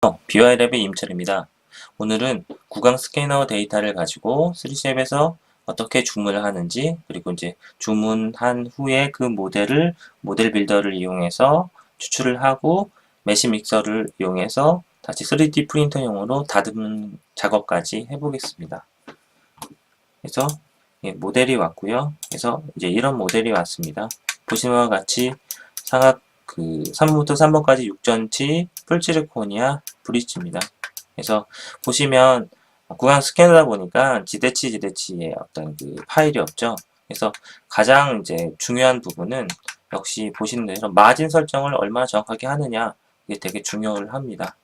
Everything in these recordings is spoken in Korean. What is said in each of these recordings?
BY랩의 임철입니다. 오늘은 구강 스캐너 데이터를 가지고 3샵에서 어떻게 주문을 하는지, 그리고 이제 주문한 후에 그 모델을 모델 빌더를 이용해서 추출을 하고 메시 믹서를 이용해서 다시 3D 프린터용으로 다듬는 작업까지 해보겠습니다. 그래서 모델이 왔고요. 그래서 이제 이런 모델이 왔습니다. 보시는 것과 같이 상악 3번부터 3번까지 6전치 풀지르코니아 브릿지입니다. 그래서 보시면 구강 스캐너다 보니까 지대치의 어떤 파일이 없죠. 그래서 가장 이제 중요한 부분은 역시 보시는 대로 마진 설정을 얼마나 정확하게 하느냐, 이게 되게 중요를 합니다.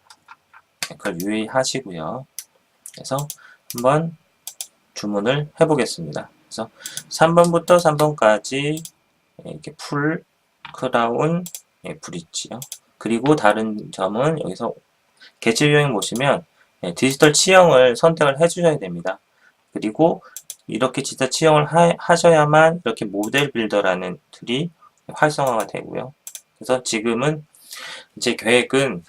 그걸 유의하시고요. 그래서 한번 주문을 해보겠습니다. 그래서 3번부터 3번까지 이렇게 풀 크라운 브릿지요. 그리고 다른 점은 여기서 개체 유형 보시면 디지털 치형을 선택을 해주셔야 됩니다. 그리고 이렇게 디지털 치형을 하셔야만 이렇게 모델 빌더라는 툴이 활성화가 되고요. 그래서 지금은 제 계획은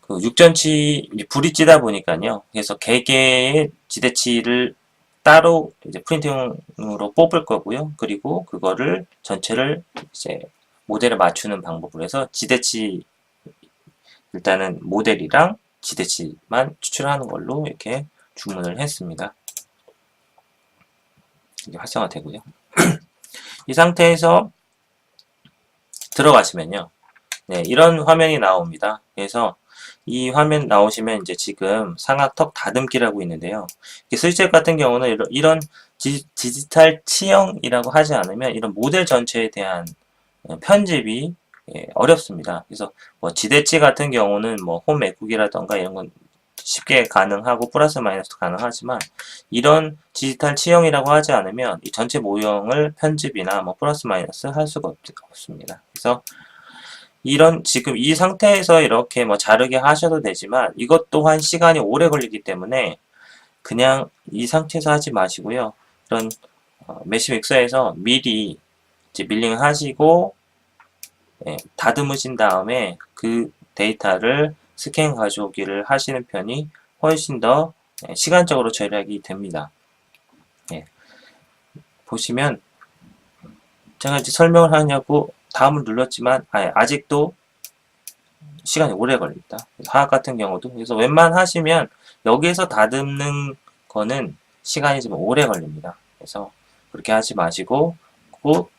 6전치 브릿지다 보니까요. 그래서 개개의 지대치를 따로 이제 프린팅으로 뽑을 거고요. 그리고 그거를 전체를 이제 모델에 맞추는 방법으로 해서 지대치 일단은 모델이랑 지대치만 추출하는 걸로 이렇게 주문을 했습니다. 이게 활성화되고요. 이 상태에서 들어가시면요. 네, 이런 화면이 나옵니다. 그래서 이 화면 나오시면 이제 지금 상악턱 다듬기라고 있는데요. 스위치앱 같은 경우는 이런 디지털 치형이라고 하지 않으면 이런 모델 전체에 대한 편집이 어렵습니다. 그래서 뭐 지대치 같은 경우는 뭐 홈 맥북이라던가 이런 건 쉽게 가능하고 플러스 마이너스 가능하지만 이런 디지털 치형이라고 하지 않으면 이 전체 모형을 편집이나 뭐 플러스 마이너스 할 수가 없습니다. 그래서 지금 이 상태에서 이렇게 뭐 자르게 하셔도 되지만 이것 또한 시간이 오래 걸리기 때문에 그냥 이 상태에서 하지 마시고요. 이런 메시 믹서에서 미리 이제 밀링 하시고 다듬으신 다음에 그 데이터를 스캔 가져오기를 하시는 편이 훨씬 더 시간적으로 절약이 됩니다. 보시면 제가 이제 설명을 하냐고 다음을 눌렀지만 아직도 시간이 오래 걸립니다. 화학 같은 경우도 그래서 웬만하시면 여기에서 다듬는 거는 시간이 좀 오래 걸립니다. 그래서 그렇게 하지 마시고 꼭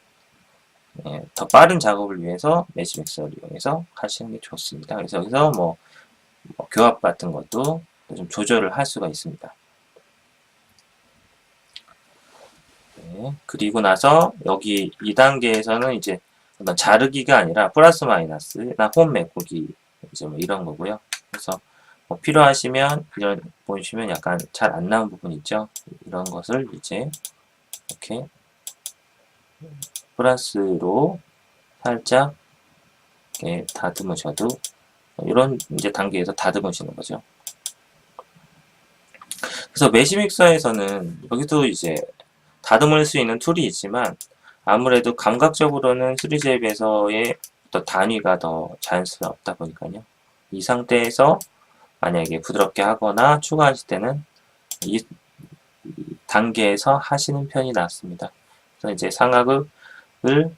더 빠른 작업을 위해서 메시 믹서를 이용해서 하시는 게 좋습니다. 그래서 여기서 뭐 교합 같은 것도 좀 조절을 할 수가 있습니다. 네, 그리고 나서 여기 2단계에서는 이제 어떤 자르기가 아니라 플러스 마이너스나 홈 메꾸기 이제 뭐 이런 거고요. 그래서 뭐 필요하시면 이런 보시면 약간 잘 안 나온 부분 있죠. 이런 것을 이제 이렇게 플러스로 살짝 이렇게 다듬으셔도 이런 이제 단계에서 다듬으시는 거죠. 그래서 메시 믹서에서는 여기도 이제 다듬을 수 있는 툴이 있지만 아무래도 감각적으로는 3잽에서의 어떤 단위가 더 자연스럽다 보니까요. 이 상태에서 만약에 부드럽게 하거나 추가하실 때는 이 단계에서 하시는 편이 낫습니다. 그래서 이제 상하극을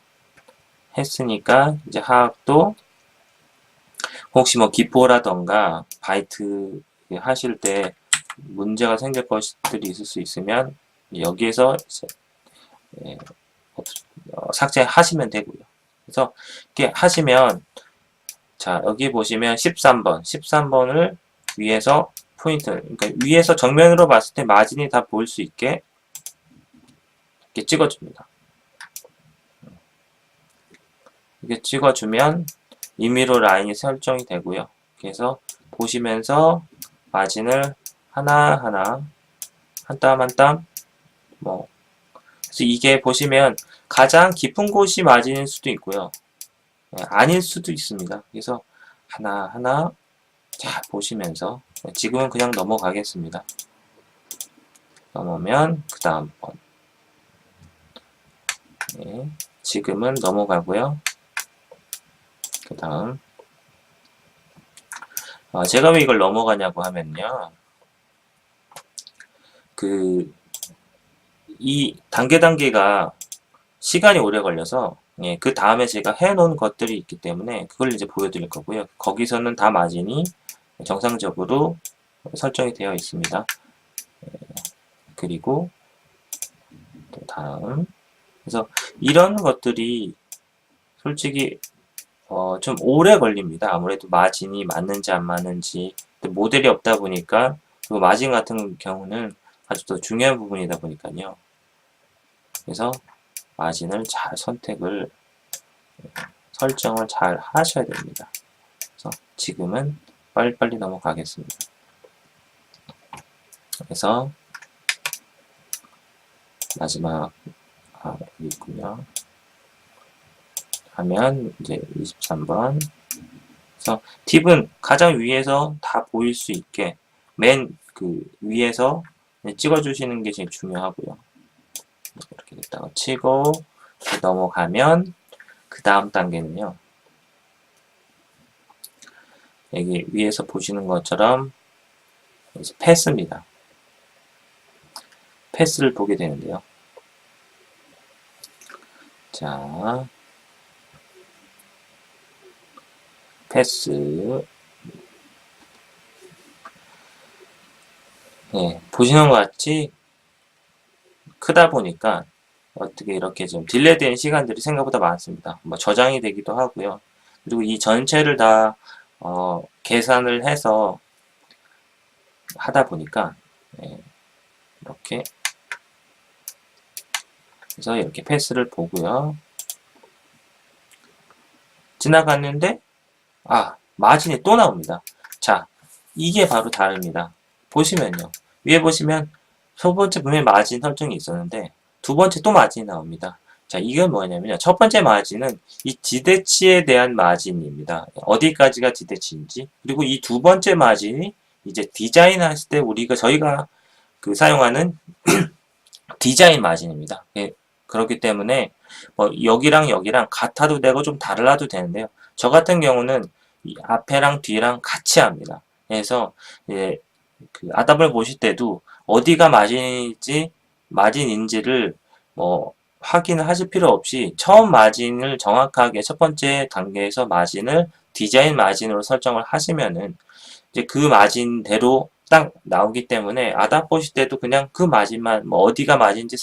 했으니까 이제 하악도 혹시 뭐 기포라던가 바이트 하실 때 문제가 생길 것들이 있을 수 있으면 여기에서 이제 삭제하시면 되고요. 그래서 이렇게 하시면 자 여기 보시면 13번을 위에서 포인트, 그러니까 위에서 정면으로 봤을 때 마진이 다 보일 수 있게 이렇게 찍어줍니다. 이렇게 찍어주면 임의로 라인이 설정이 되고요. 그래서 보시면서 마진을 하나하나 한 땀 한 땀 뭐 그래서 이게 보시면 가장 깊은 곳이 마진일 수도 있고요. 아닐 수도 있습니다. 그래서 하나하나 자 보시면서 지금은 그냥 넘어가겠습니다. 넘으면 그 다음 번 지금은 넘어가고요. 그 다음 제가 왜 이걸 넘어가냐고 하면요. 이 단계가 시간이 오래 걸려서, 예, 그 다음에 제가 해놓은 것들이 있기 때문에 그걸 이제 보여드릴 거고요. 거기서는 다 마진이 정상적으로 설정이 되어 있습니다. 그리고 또 다음. 그래서 이런 것들이 솔직히 좀 오래 걸립니다. 아무래도 마진이 맞는지 안 맞는지. 모델이 없다 보니까, 그리고 마진 같은 경우는 아주 더 중요한 부분이다 보니까요. 그래서 마진을 잘 설정을 잘 하셔야 됩니다. 그래서 지금은 빨리빨리 넘어가겠습니다. 그래서 마지막 여기 있군요. 하면 이제 23번. 그래서 팁은 가장 위에서 다 보일 수 있게 맨 그 위에서 찍어주시는 게 제일 중요하고요. 이렇게 됐다가 치고 넘어가면 그 다음 단계는요. 여기 위에서 보시는 것처럼 이제 패스입니다. 패스를 보게 되는데요. 자, 패스. 네, 보시는 것 같이 크다 보니까 어떻게 이렇게 좀 딜레이된 시간들이 생각보다 많습니다. 뭐 저장이 되기도 하고요. 그리고 이 전체를 다 계산을 해서 하다 보니까 이렇게 그래서 이렇게 패스를 보고요. 지나갔는데 마진이 또 나옵니다. 자, 이게 바로 다릅니다. 보시면요. 위에 보시면 첫 번째 분명히 마진 설정이 있었는데 두 번째 또 마진이 나옵니다. 자, 이건 뭐냐면요. 첫 번째 마진은 이 지대치에 대한 마진입니다. 어디까지가 지대치인지. 그리고 이 두 번째 마진이 이제 디자인 하실 때 저희가 사용하는 디자인 마진입니다. 예, 그렇기 때문에 뭐 여기랑 여기랑 같아도 되고 좀 달라도 되는데요. 저 같은 경우는 이 앞에랑 뒤랑 같이 합니다. 그래서 예, 아답을 보실 때도 어디가 마진인지를 뭐 확인을 하실 필요 없이 처음 마진을 정확하게 첫 번째 단계에서 마진을 디자인 마진으로 설정을 하시면은 이제 그 마진대로 딱 나오기 때문에 아답 보실 때도 그냥 그 마진만 뭐 어디가 마진인지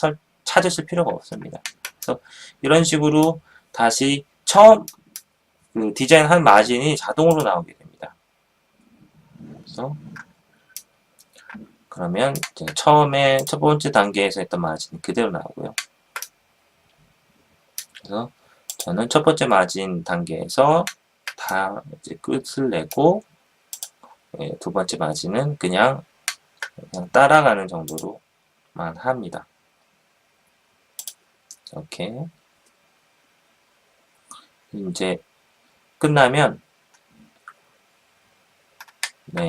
찾으실 필요가 없습니다. 그래서 이런 식으로 다시 처음 디자인한 마진이 자동으로 나오게 됩니다. 그래서 그러면 이제 처음에 첫 번째 단계에서 했던 마진이 그대로 나오고요. 그래서 저는 첫 번째 마진 단계에서 다 이제 끝을 내고 두 번째 마진은 그냥 따라가는 정도로만 합니다. 이렇게 이제 끝나면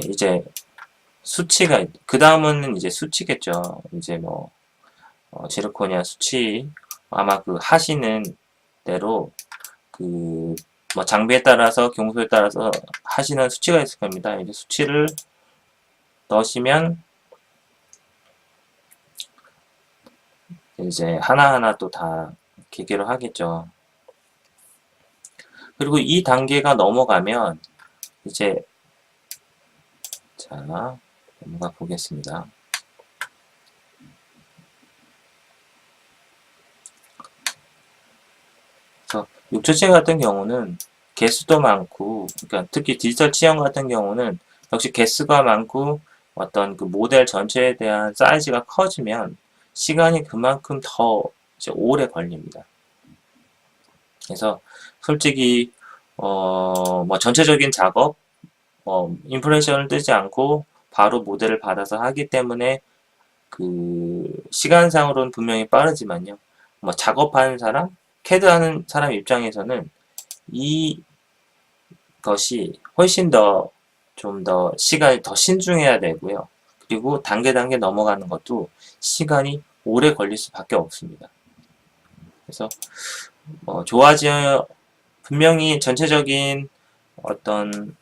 이제 수치가 그 다음은 이제 수치겠죠. 이제 뭐 지르코니아 수치 아마 하시는 대로 뭐 장비에 따라서 경소에 따라서 하시는 수치가 있을 겁니다. 이제 수치를 넣으시면 이제 하나하나 또 다 기계로 하겠죠. 그리고 이 단계가 넘어가면 이제 자 넘어가 보겠습니다. 그래서 육조체 같은 경우는 개수도 많고, 그러니까 특히 디지털 치형 같은 경우는 역시 개수가 많고 어떤 모델 전체에 대한 사이즈가 커지면 시간이 그만큼 더 이제 오래 걸립니다. 그래서 솔직히 뭐 전체적인 작업, 인프레션을 뜨지 않고 바로 모델을 받아서 하기 때문에 시간상으로는 분명히 빠르지만요. 뭐 작업하는 사람, 캐드 하는 사람 입장에서는 이것이 훨씬 좀 더 시간이 더 신중해야 되고요. 그리고 단계 넘어가는 것도 시간이 오래 걸릴 수밖에 없습니다. 그래서 분명히 전체적인 어떤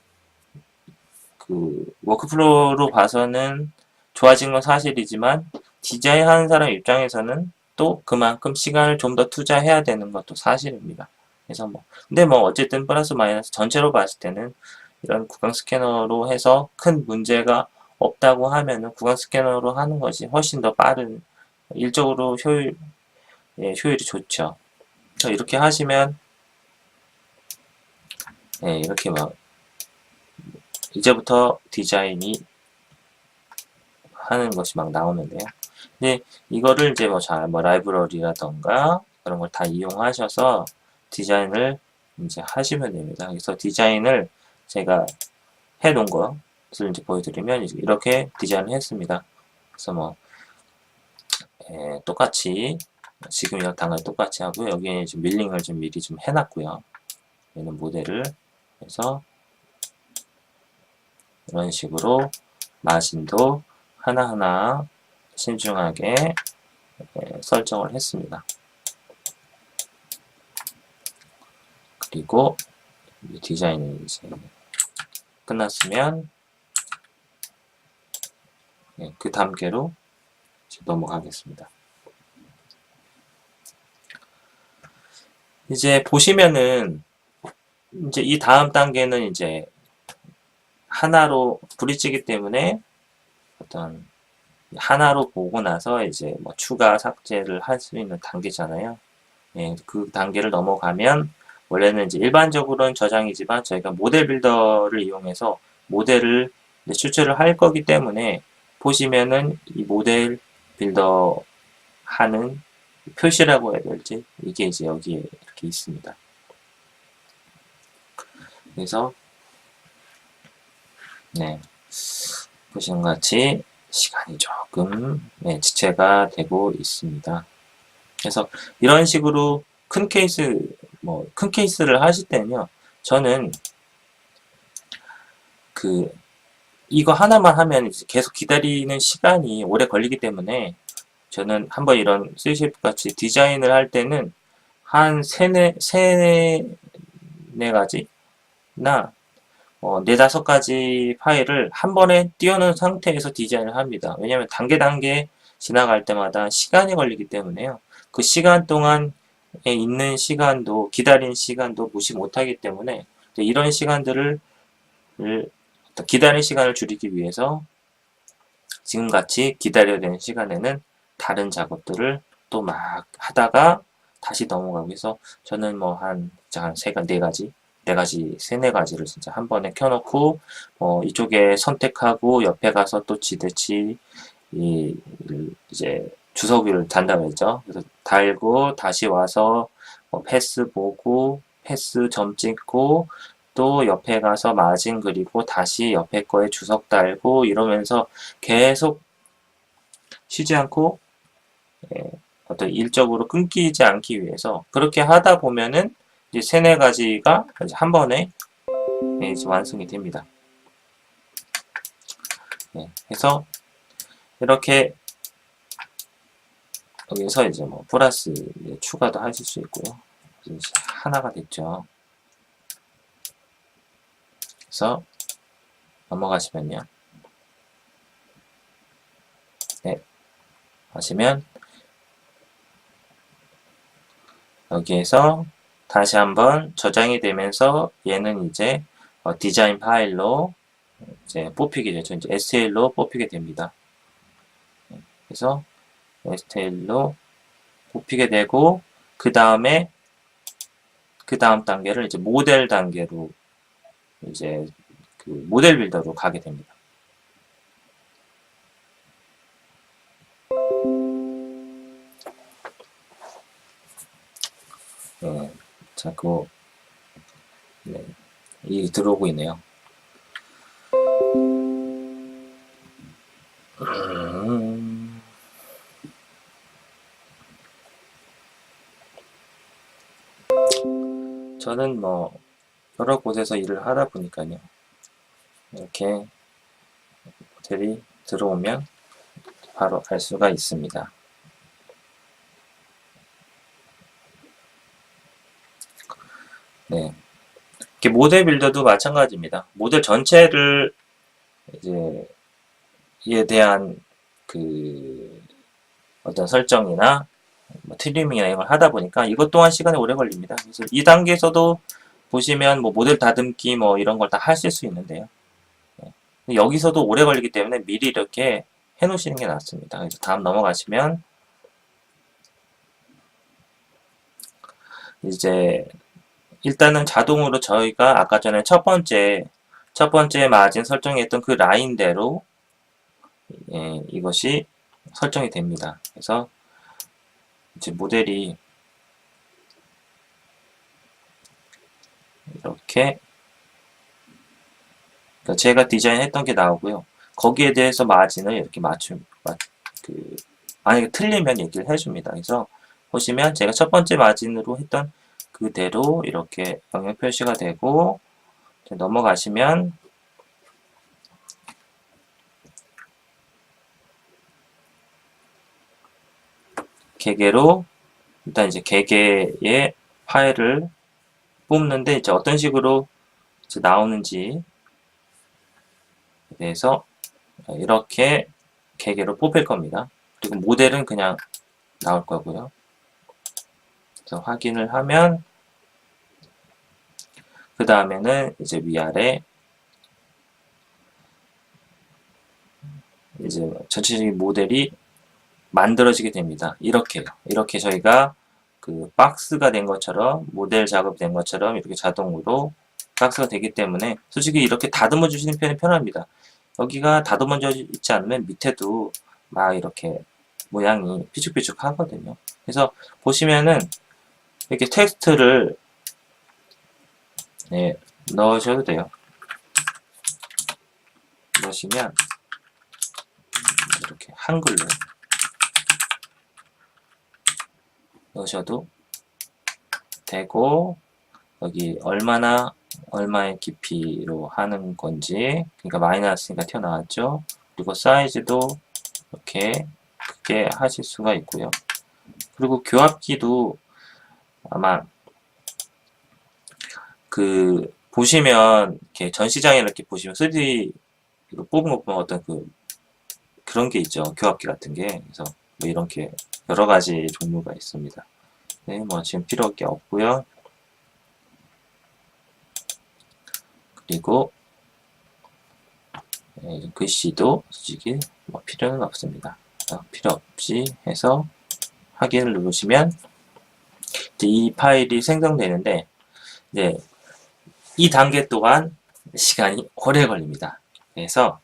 그 워크플로우로 봐서는 좋아진 건 사실이지만 디자인하는 사람 입장에서는 또 그만큼 시간을 좀 더 투자해야 되는 것도 사실입니다. 그래서 근데 어쨌든 플러스 마이너스 전체로 봤을 때는 이런 구강 스캐너로 해서 큰 문제가 없다고 하면은 구강 스캐너로 하는 것이 훨씬 더 빠른, 일적으로 효율이 좋죠. 이렇게 하시면, 이렇게 이제부터 디자인이 하는 것이 나오는데요. 근데 이거를 이제 라이브러리라던가 그런 걸 다 이용하셔서 디자인을 이제 하시면 됩니다. 그래서 디자인을 제가 해 놓은 것을 이제 보여드리면 이렇게 디자인을 했습니다. 그래서 똑같이 지금 이런 단어를 똑같이 하고 여기에 지금 밀링을 좀 미리 좀 해놨고요. 얘는 모델을 해서 이런 식으로 마진도 하나하나 신중하게 설정을 했습니다. 그리고 디자인이 이제 끝났으면 그 단계로 넘어가겠습니다. 이제 보시면은 이제 이 다음 단계는 이제 하나로 브릿지이기 때문에 어떤 하나로 보고 나서 이제 추가 삭제를 할 수 있는 단계잖아요. 그 단계를 넘어가면 원래는 이제 일반적으로는 저장이지만 저희가 모델 빌더를 이용해서 모델을 추출을 할 거기 때문에 보시면은 이 모델 빌더 하는 표시라고 해야 될지 이게 이제 여기에 이렇게 있습니다. 그래서 보시는 것 같이 시간이 조금 지체가 되고 있습니다. 그래서 이런 식으로 큰 케이스를 하실 때는요, 저는 이거 하나만 하면 이제 계속 기다리는 시간이 오래 걸리기 때문에 저는 한번 이런 CCF 같이 디자인을 할 때는 한 세네 가지나 네다섯 가지 파일을 한 번에 띄워놓은 상태에서 디자인을 합니다. 왜냐하면 단계 지나갈 때마다 시간이 걸리기 때문에요. 그 시간 동안에 있는 시간도 기다린 시간도 무시 못하기 때문에 이런 시간들을 기다린 시간을 줄이기 위해서 지금같이 기다려야 되는 시간에는 다른 작업들을 또 막 하다가 다시 넘어가고 해서 저는 한 세네 가지를 진짜 한 번에 켜놓고 이쪽에 선택하고 옆에 가서 또 지듯이 이제 주석을 단다고 했죠. 그래서 달고 다시 와서 패스 보고 패스 점 찍고 또 옆에 가서 마진 그리고 다시 옆에 거에 주석 달고 이러면서 계속 쉬지 않고 어떤 일적으로 끊기지 않기 위해서 그렇게 하다 보면은 이제 세네 가지가 한 번에 이제 완성이 됩니다. 그래서 이렇게 여기서 이제 플러스 추가도 하실 수 있고요. 이제 하나가 됐죠. 그래서 넘어가시면요. 하시면 여기에서 다시 한번 저장이 되면서 얘는 이제 디자인 파일로 이제 뽑히게 되죠. 이제 STL로 뽑히게 됩니다. 그래서 STL로 뽑히게 되고 그 다음에 그 다음 단계를 이제 모델 단계로 이제 그 모델 빌더로 가게 됩니다. 자꾸 이 들어오고 있네요. 저는 여러 곳에서 일을 하다 보니까요. 이렇게 모델이 들어오면 바로 알 수가 있습니다. 이렇게 모델 빌더도 마찬가지입니다. 모델 전체를 이제 이에 대한 그 어떤 설정이나 뭐 트리밍이나 이런 걸 하다 보니까 이것 또한 시간이 오래 걸립니다. 그래서 이 단계에서도 보시면 뭐 모델 다듬기 뭐 이런 걸 다 하실 수 있는데요. 여기서도 오래 걸리기 때문에 미리 이렇게 해 놓으시는 게 낫습니다. 그래서 다음 넘어가시면 이제 일단은 자동으로 저희가 아까 전에 첫 번째 마진 설정했던 그 라인대로 이것이 설정이 됩니다. 그래서 이제 모델이 이렇게 그러니까 제가 디자인했던 게 나오고요. 거기에 대해서 마진을 이렇게 만약에 틀리면 얘기를 해줍니다. 그래서 보시면 제가 첫 번째 마진으로 했던 그대로 이렇게 영역 표시가 되고 넘어가시면 개개로 일단 이제 개개의 파일을 뽑는데 이제 어떤 식으로 이제 나오는지에 대해서 이렇게 개개로 뽑힐 겁니다. 그리고 모델은 그냥 나올 거고요. 그래서 확인을 하면 그 다음에는 이제 위아래 이제 전체적인 모델이 만들어지게 됩니다. 이렇게 저희가 그 박스가 된 것처럼 모델 작업된 것처럼 이렇게 자동으로 박스가 되기 때문에 솔직히 이렇게 다듬어 주시는 편이 편합니다. 여기가 다듬어져 있지 않으면 밑에도 막 이렇게 모양이 삐죽삐죽 하거든요. 그래서 보시면은 이렇게 텍스트를 넣으셔도 돼요. 넣으시면 이렇게 한글로 넣으셔도 되고 여기 얼마의 깊이로 하는 건지 그러니까 마이너스니까 튀어나왔죠. 그리고 사이즈도 이렇게 크게 하실 수가 있고요. 그리고 교합기도 아마 그 보시면 이렇게 전시장에 이렇게 보시면 3D로 뽑은 거 보면 어떤 그런 게 있죠. 교합기 같은 게. 그래서 뭐 이렇게 여러 가지 종류가 있습니다. 네, 뭐 지금 필요할 게 없고요. 그리고 글씨도 솔직히 뭐 필요는 없습니다. 필요 없이 해서 확인을 누르시면 이제 이 파일이 생성되는데 이제 이 단계 동안 시간이 오래 걸립니다. 그래서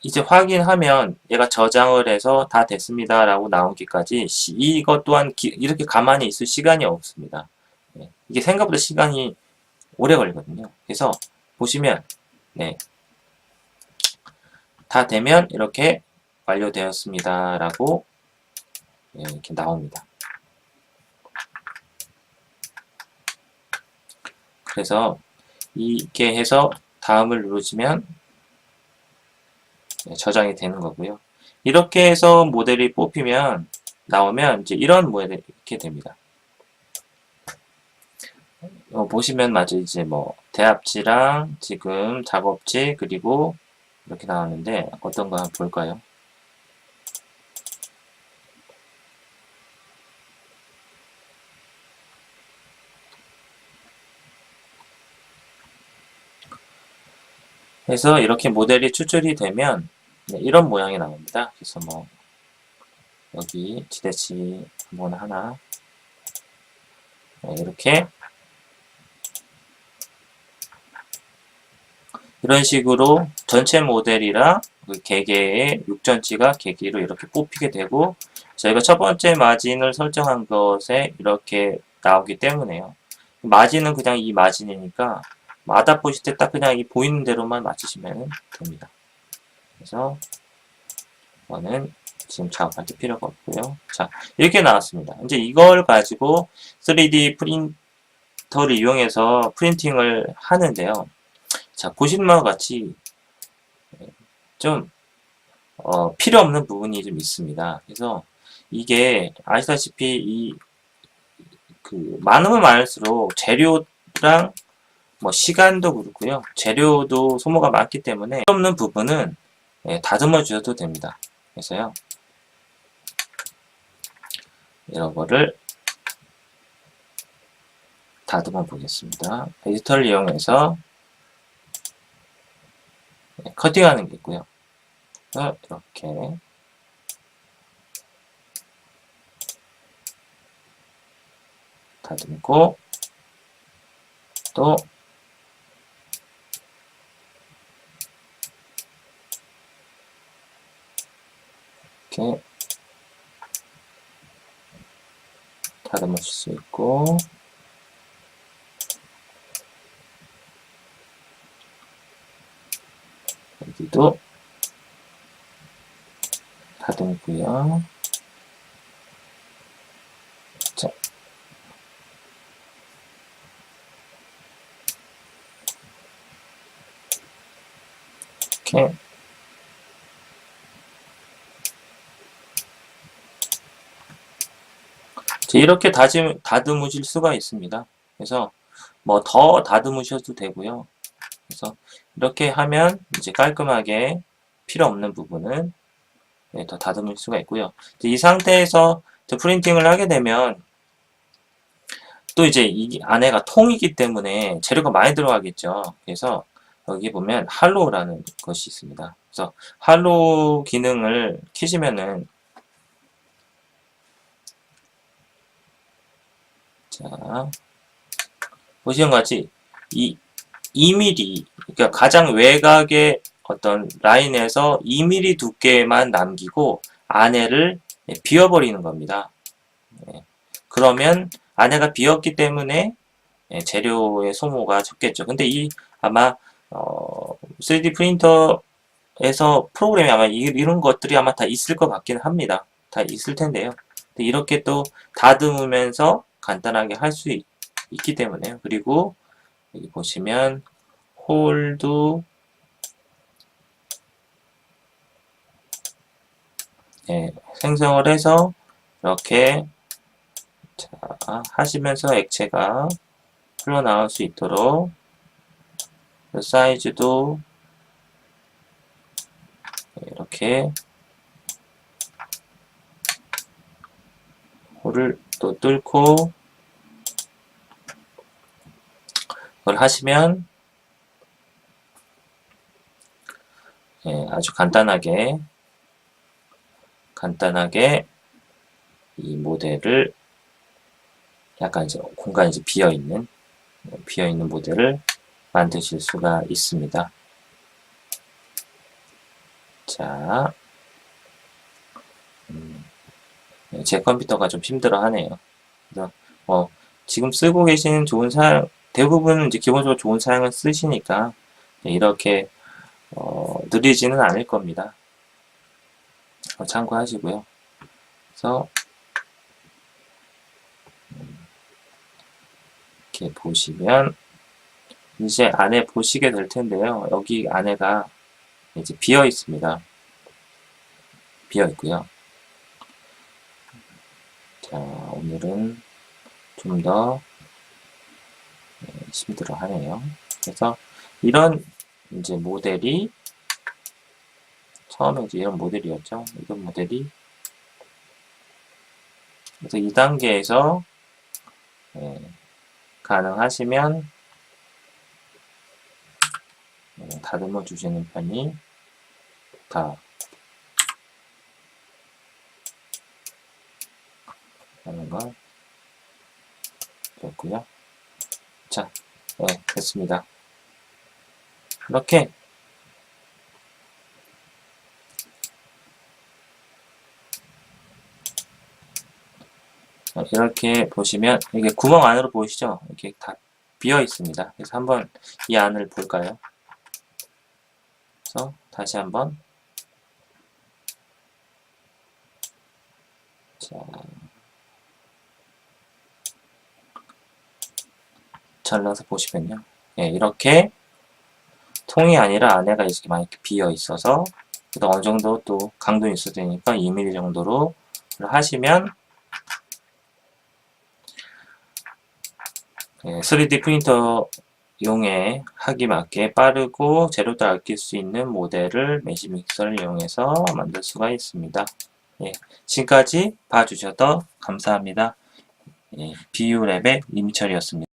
이제 확인하면 얘가 저장을 해서 다 됐습니다 라고 나오기까지 이것 또한 이렇게 가만히 있을 시간이 없습니다. 이게 생각보다 시간이 오래 걸리거든요. 그래서 보시면 다 되면 이렇게 완료되었습니다 라고 이렇게 나옵니다. 그래서 이렇게 해서 다음을 누르시면 저장이 되는 거고요. 이렇게 해서 모델이 뽑히면 나오면 이제 이런 모델이 이렇게 됩니다. 보시면 마저 이제 뭐 대합지랑 지금 작업지 그리고 이렇게 나왔는데 어떤 거 한번 볼까요? 그래서 이렇게 모델이 추출이 되면 이런 모양이 나옵니다. 그래서 뭐 여기 지대치 한번 하나 이렇게 이런 식으로 전체 모델이랑 그 개개의 육전치가 개개로 이렇게 뽑히게 되고 저희가 첫 번째 마진을 설정한 것에 이렇게 나오기 때문에요. 마진은 그냥 이 마진이니까 마다 보실 때 딱 그냥 이 보이는 대로만 맞추시면 됩니다. 그래서 이거는 지금 작업할 때 필요가 없고요. 자, 이렇게 나왔습니다. 이제 이걸 가지고 3D 프린터를 이용해서 프린팅을 하는데요. 자, 보시는 바와 같이 좀 필요 없는 부분이 좀 있습니다. 그래서 이게 아시다시피 많으면 많을수록 재료랑 뭐 시간도 그렇고요. 재료도 소모가 많기 때문에 필요 없는 부분은 다듬어 주셔도 됩니다. 그래서요. 이런 거를 다듬어 보겠습니다. 에디터를 이용해서 커팅하는 게 있고요. 이렇게 다듬고 또 이렇게 다듬어 줄 수 있고 여기도 다듬고요. 자, 이렇게 이렇게 다듬으실 수가 있습니다. 그래서 뭐 더 다듬으셔도 되고요. 그래서 이렇게 하면 이제 깔끔하게 필요 없는 부분은 더 다듬을 수가 있고요. 이 상태에서 프린팅을 하게 되면 또 이제 이 안에가 통이기 때문에 재료가 많이 들어가겠죠. 그래서 여기 보면 할로우라는 것이 있습니다. 그래서 할로우 기능을 켜시면은 자 보시는 것 같이 2mm 그러니까 가장 외곽의 어떤 라인에서 2mm 두께만 남기고 안에를 비워버리는 겁니다. 그러면 안에가 비었기 때문에 재료의 소모가 적겠죠. 근데 아마 3D 프린터에서 프로그램이 아마 이런 것들이 아마 다 있을 것 같긴 합니다. 다 있을 텐데요. 이렇게 또 다듬으면서 간단하게 할 수 있기 때문에요. 그리고 여기 보시면 홀도 생성을 해서 이렇게 자, 하시면서 액체가 흘러나올 수 있도록 사이즈도 이렇게 홀을 또 뚫고 그걸 하시면 아주 간단하게 이 모델을 약간 이제 공간이 이제 비어있는 모델을 만드실 수가 있습니다. 자, 제 컴퓨터가 좀 힘들어 하네요. 그래서 지금 쓰고 계시는 좋은 사양, 대부분 이제 기본적으로 좋은 사양을 쓰시니까 이렇게 느리지는 않을 겁니다. 참고하시고요. 그래서 이렇게 보시면 이제 안에 보시게 될 텐데요. 여기 안에가 이제 비어 있습니다. 비어 있고요. 자, 오늘은 좀 더 힘들어 하네요. 그래서 이런 이제 모델이 처음에 이제 이런 모델이었죠. 이런 모델이 그래서 2단계에서 가능하시면 다듬어 주시는 편이 좋다. 하는 걸 좋고요. 자, 됐습니다. 이렇게 보시면 이게 구멍 안으로 보이시죠? 이렇게 다 비어 있습니다. 그래서 한번 이 안을 볼까요? 그래서 다시 한번 자, 잘라서 보시면요. 이렇게 통이 아니라 안에가 이렇게 많이 비어 있어서 어느 정도 또 강도는 있어야 되니까 2mm 정도로 하시면 3D 프린터 하기 맞게 빠르고 재료도 아낄 수 있는 모델을 매직믹서를 이용해서 만들 수가 있습니다. 예, 지금까지 봐주셔서 감사합니다. 예, 비유랩의 임철이었습니다.